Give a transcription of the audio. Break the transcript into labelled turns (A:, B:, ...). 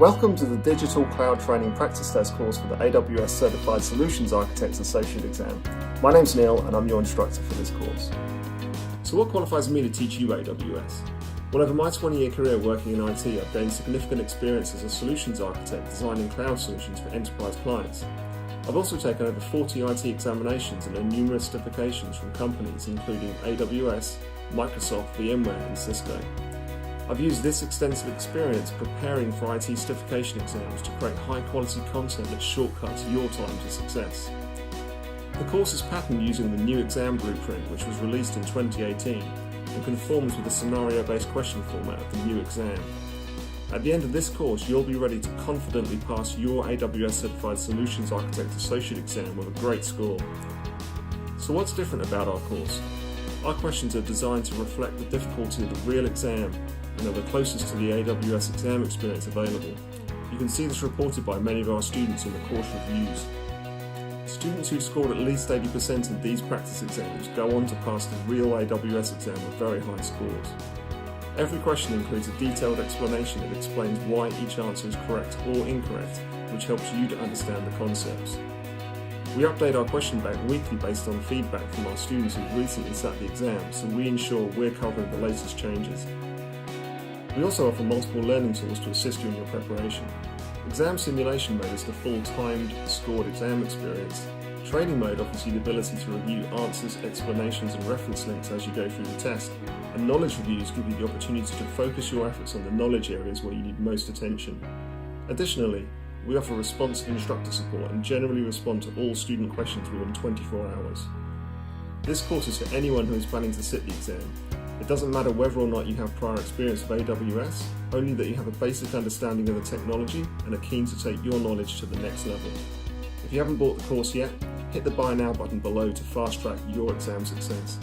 A: Welcome to the Digital Cloud Training Practice Test course for the AWS Certified Solutions Architects Associate Exam. My name's Neal and I'm your instructor for this course. So what qualifies me to teach you AWS? Well, over my 20-year career working in IT, I've gained significant experience as a solutions architect designing cloud solutions for enterprise clients. I've also taken over 40 IT examinations and earned numerous certifications from companies including AWS, Microsoft, VMware and Cisco. I've used this extensive experience preparing for IT certification exams to create high-quality content that shortcuts your time to success. The course is patterned using the new exam blueprint, which was released in 2018 and conforms with the scenario-based question format of the new exam. At the end of this course, you'll be ready to confidently pass your AWS Certified Solutions Architect Associate exam with a great score. So what's different about our course? Our questions are designed to reflect the difficulty of the real exam and are the closest to the AWS exam experience available. You can see this reported by many of our students in the course reviews. Students who scored at least 80% in these practice exams go on to pass the real AWS exam with very high scores. Every question includes a detailed explanation that explains why each answer is correct or incorrect, which helps you to understand the concepts. We update our question bank weekly based on feedback from our students who've recently sat the exam, so we ensure we're covering the latest changes. We also offer multiple learning tools to assist you in your preparation. Exam simulation mode is the full timed, scored exam experience. Training mode offers you the ability to review answers, explanations and reference links as you go through the test. And knowledge reviews give you the opportunity to focus your efforts on the knowledge areas where you need most attention. Additionally, we offer responsive instructor support and generally respond to all student questions within 24 hours. This course is for anyone who is planning to sit the exam. It doesn't matter whether or not you have prior experience with AWS, only that you have a basic understanding of the technology and are keen to take your knowledge to the next level. If you haven't bought the course yet, hit the Buy Now button below to fast track your exam success.